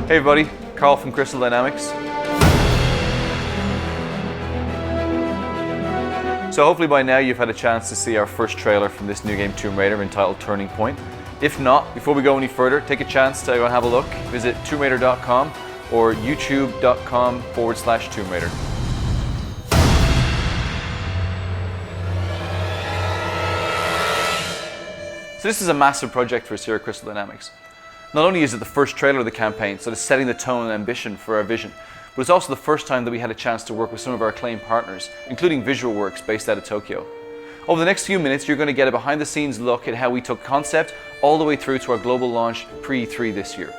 Hey everybody, Carl from Crystal Dynamics. So hopefully by now you've had a chance to see our first trailer from this new game Tomb Raider entitled Turning Point. If not, before we go any further, take a chance to go and have a look. Visit tombRaider.com or youtube.com/Tomb Raider. So this is a massive project for us here at Crystal Dynamics. Not only is it the first trailer of the campaign, so it's setting the tone and ambition for our vision, but it's also the first time that we had a chance to work with some of our acclaimed partners, including Visual Works based out of Tokyo. Over the next few minutes, you're going to get a behind-the-scenes look at how we took concept all the way through to our global launch pre-E3 this year.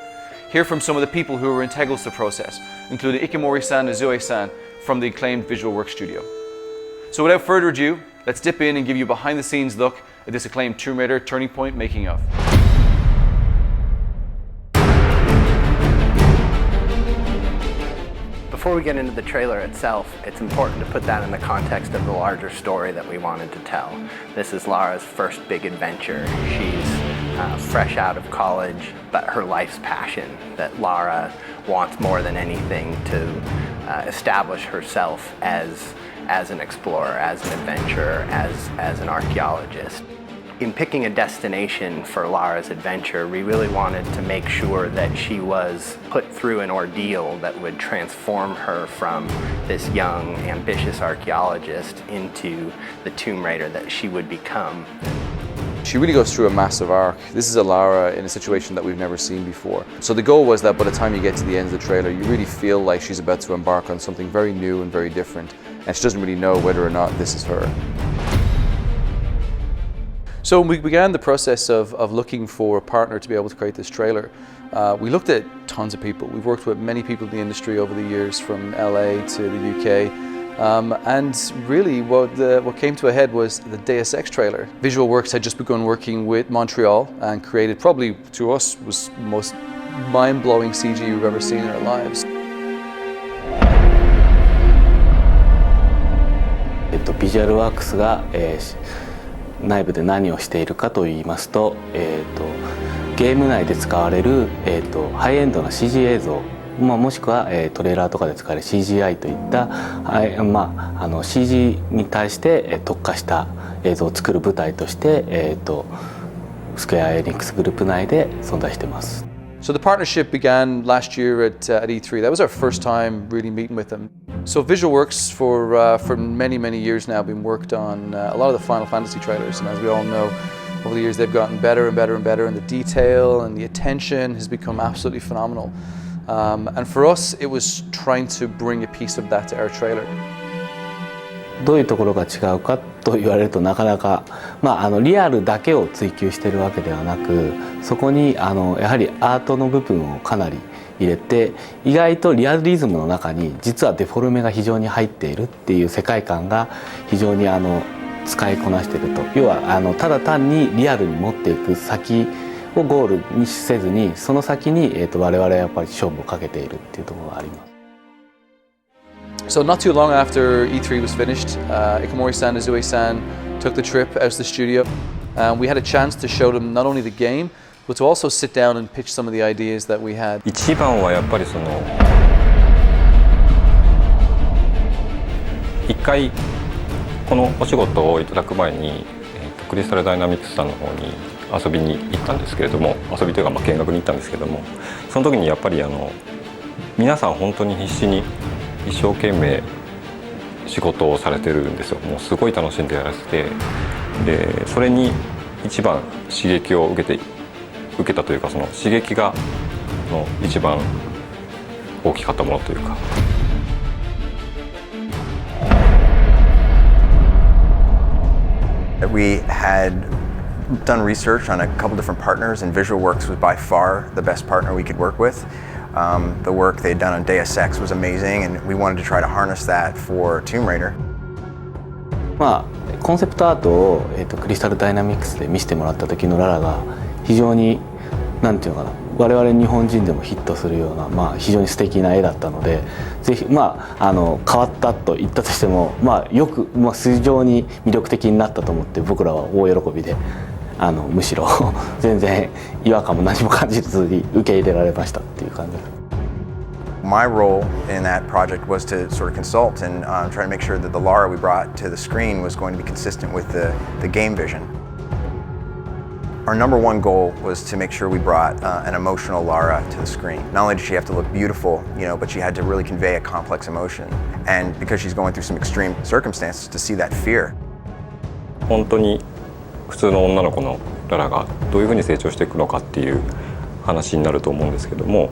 Hear from some of the people who were integral to the process, including Ikamori-san and Zue-san from the acclaimed Visual Works studio. So without further ado, let's dip in and give you a behind-the-scenes look at this acclaimed Tomb Raider Turning Point making of. Before we get into the trailer itself, it's important to put that in the context of the larger story that we wanted to tell. This is Lara's first big adventure. She's fresh out of college, but her life's passion, that Lara wants more than anything to establish herself as an explorer, as an adventurer, as an archaeologist. In picking a destination for Lara's adventure, we really wanted to make sure that she was put through an ordeal that would transform her from this young, ambitious archaeologist into the Tomb Raider that she would become. She really goes through a massive arc. This is a Lara in a situation that we've never seen before. So the goal was that by the time you get to the end of the trailer, you really feel like she's about to embark on something very new and very different, and she doesn't really know whether or not this is her. So we began the process of looking for a partner to be able to create this trailer. We looked at tons of people. We've worked with many people in the industry over the years, from LA to the UK. And really what came to a head was the Deus Ex trailer. Visual Works had just begun working with Montreal and created probably, to us, was the most mind-blowing CG we've ever seen in our lives. Visual Works が内部で何をしているかといいますと、ゲーム内で使われる、ハイエンドな CG 映像、もしくは、トレーラーとかで使われる CGI といった、CG に対して、特化した映像を作る舞台として、スクエア・エニックスグループ内で存在しています。So the partnership began last year at E3. That was our first time really meeting with them. So Visual Works for many years now been worked on a lot of the Final Fantasy trailers, and as we all know, over the years they've gotten better and better and better, and the detail and the attention has become absolutely phenomenal. And for us, it was trying to bring a piece of that to our trailer. どういうところが違うかと言われるとなかなか、リアルだけを追求しているわけではなく、そこにやはりアートの部分をかなり入れて、意外とリアリズムの中に実はデフォルメが非常に入っているっていう世界観が非常に使いこなしていると。要はただ単にリアルに持っていく先をゴールにせずに、その先に我々はやっぱり勝負をかけているっていうところがあります。So not too long after E3 was finished, Ikamori-san and Zue-san took the trip out to the studio. We had a chance to show them not only the game, but to also sit down and pitch some of the ideas that we had. 一番はやっぱり一回このお仕事をいただく前に、クリスタルダイナミクスさんの方に遊びに行ったんですけれども、遊びというか見学に行ったんですけども、その時にやっぱり皆さん本当に必死に一生懸命仕事をされてるんですよ。もうすごい楽しんでやらせて、でそれに一番刺激を受けたというか、その刺激が一番大きかったものというか。We had done research on a couple different partners, and Visual Works was by far the best partner we could work with. The work they had done on Deus Ex was amazing, and we wanted to try to harness that for Tomb Raider. コンセプトアートを、クリスタルダイナミクスで見せてもらった時のララが非常になんていうのかな、我々日本人でもヒットするような、非常に素敵な絵だったので、ぜひ変わったと言ったとしても、よく、非常に魅力的になったと思って、僕らは大喜びでむしろ全然違和感も何も感じずに受け入れられましたっていう感じです。my role in that project was to sort of consult and try to make sure that the Lara we brought to the screen was going to be consistent with the game vision. Our number one goal was to make sure we brought an emotional Lara to the screen. Not only did she have to look beautiful, but she had to really convey a complex emotion. And because she's going through some extreme circumstances, to see that fear. 本当に普通の女の子のララがどういうふうに成長していくのかっていう話になると思うんですけども、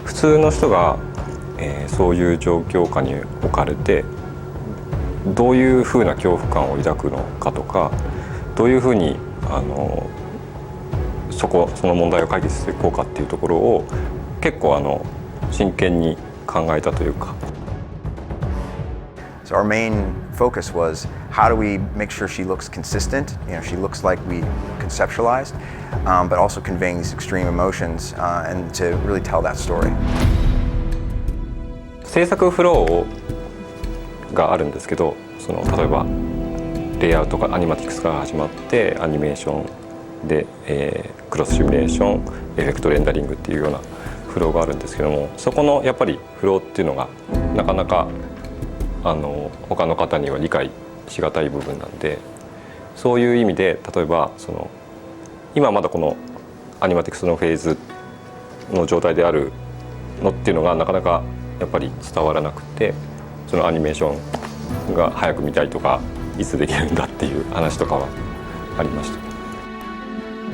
普通の人が、そういう状況下に置かれてどういうふうな恐怖感を抱くのかとか、どういうふうにその問題を解決していこうかっていうところを結構真剣に考えたというか。So our main focus was how do we make sure she looks consistent, she looks like we conceptualized, but also conveying these extreme emotions and to really tell that story. 制作フローがあるんですけど、例えばレイアウトがアニマティクスから始まってアニメーションで、クロスシミュレーション、エフェクトレンダリングっていうようなフローがあるんですけども、そこのやっぱりフローっていうのがなかなか他の方には理解しがたい部分なんで、そういう意味で例えば今まだこのアニマティクスのフェーズの状態であるのっていうのがなかなかやっぱり伝わらなくて、そのアニメーションが早く見たいとかいつできるんだっていう話とかはありました。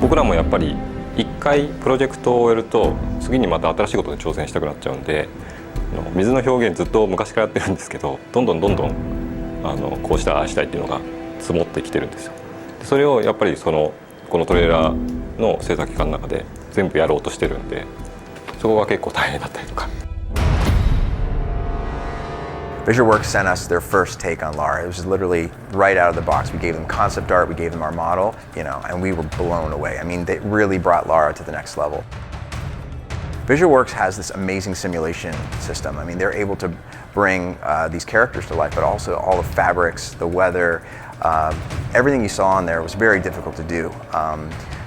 僕らもやっぱり一回プロジェクトを終えると次にまた新しいことに挑戦したくなっちゃうんで、水の表現ずっと昔からやってるんですけど、どんどんこうしたああしたいっていうのが積もってきてるんですよ。それをやっぱりこのトレーラーの制作期間の中で全部やろうとしてるんで、そこが結構大変だったりとか。VisualWorks sent us their first take on Lara. It was literally right out of the box. We gave them concept art, we gave them our model, and we were blown away. I mean, they really brought Lara to the next level. VisualWorks has this amazing simulation system. I mean, they're able to bring these characters to life, but also all the fabrics, the weather, everything you saw on there was very difficult to do.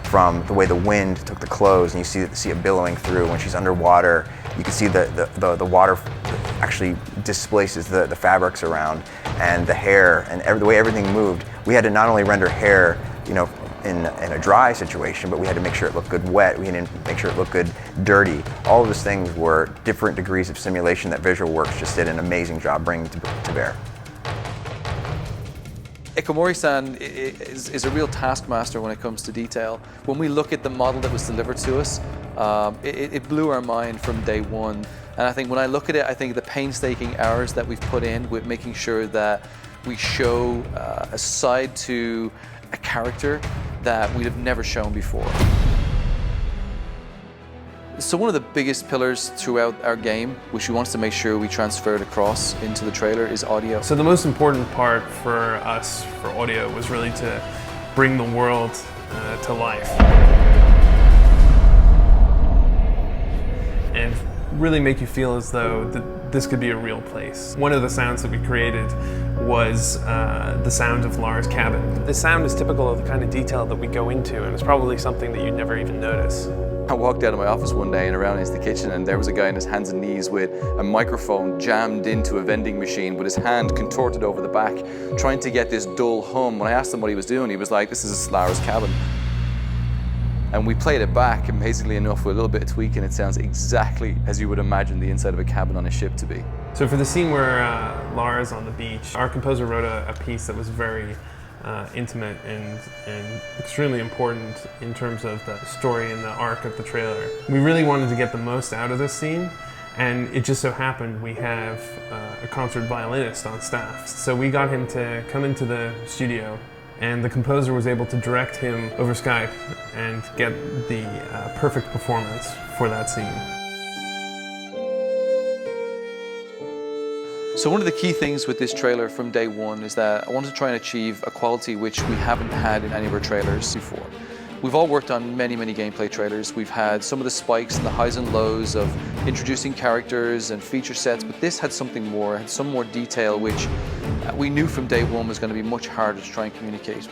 From the way the wind took the clothes, and you see it billowing through. When she's underwater, you can see the water actually displaces the fabrics around, and the hair, and the way everything moved. We had to not only render hair, in a dry situation, but we had to make sure it looked good wet. We had to make sure it looked good dirty. All of those things were different degrees of simulation that VisualWorks just did an amazing job bringing to bear. Ikamori-san is a real taskmaster when it comes to detail. When we look at the model that was delivered to us, it blew our mind from day one. And I think when I look at it, I think the painstaking hours that we've put in with making sure that we show a side to a character that we'd have never shown before. So one of the biggest pillars throughout our game, which we wanted to make sure we transferred across into the trailer, is audio. So the most important part for us for audio was really to bring the world to life. And really make you feel as though this could be a real place. One of the sounds that we created was the sound of Lara's cabin. The sound is typical of the kind of detail that we go into, and it's probably something that you'd never even notice. I walked out of my office one day and around into the kitchen, and there was a guy on his hands and knees with a microphone jammed into a vending machine with his hand contorted over the back, trying to get this dull hum. When I asked him what he was doing, he was like, "This is Lara's cabin." And we played it back, amazingly enough, with a little bit of tweaking, it sounds exactly as you would imagine the inside of a cabin on a ship to be. So for the scene where Lara's on the beach, our composer wrote a piece that was very intimate and extremely important in terms of the story and the arc of the trailer. We really wanted to get the most out of this scene, and it just so happened we have a concert violinist on staff. So we got him to come into the studio, and the composer was able to direct him over Skype and get the perfect performance for that scene. So one of the key things with this trailer from day one is that I wanted to try and achieve a quality which we haven't had in any of our trailers before. We've all worked on many gameplay trailers. We've had some of the spikes and the highs and lows of introducing characters and feature sets, but this had something more, had some more detail which we knew from day one was going to be much harder to try and communicate.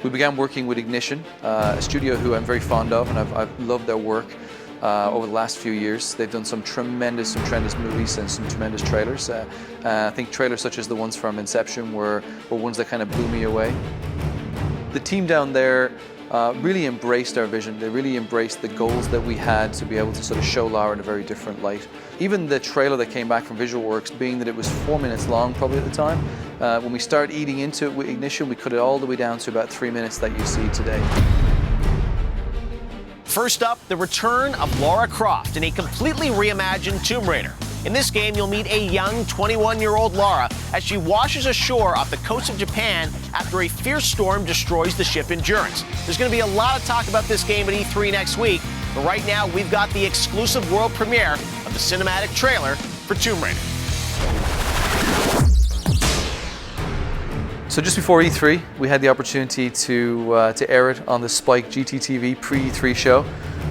We began working with Ignition, a studio who I'm very fond of, and I've loved their work. over the last few years. They've done some tremendous movies and some tremendous trailers. I think trailers such as the ones from Inception were ones that kind of blew me away. The team down there really embraced our vision. They really embraced the goals that we had to be able to sort of show Lara in a very different light. Even the trailer that came back from VisualWorks, being that it was 4 minutes long probably at the time, when we started eating into it with Ignition, we cut it all the way down to about 3 minutes that you see today. First up, the return of Lara Croft in a completely reimagined Tomb Raider. In this game, you'll meet a young 21-year-old Lara as she washes ashore off the coast of Japan after a fierce storm destroys the ship Endurance. There's going to be a lot of talk about this game at E3 next week, but right now we've got the exclusive world premiere of the cinematic trailer for Tomb Raider. So just before E3, we had the opportunity to air it on the Spike GTTV pre-E3 show.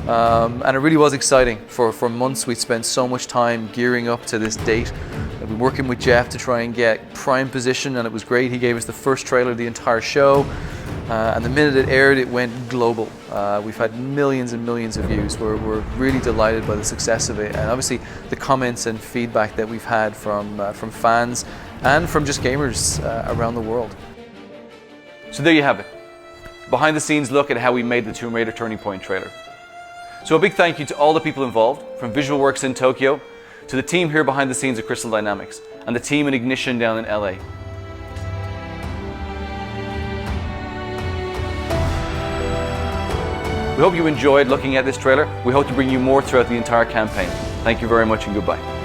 And it really was exciting. For months we'd spent so much time gearing up to this date. We've been working with Jeff to try and get prime position, and it was great. He gave us the first trailer of the entire show, and the minute it aired it went global. We've had millions and millions of views. We're really delighted by the success of it, and obviously the comments and feedback that we've had from fans and from just gamers around the world. So there you have it. Behind the scenes look at how we made the Tomb Raider Turning Point trailer. So a big thank you to all the people involved, from VisualWorks in Tokyo, to the team here behind the scenes at Crystal Dynamics, and the team in Ignition down in LA. We hope you enjoyed looking at this trailer. We hope to bring you more throughout the entire campaign. Thank you very much and goodbye.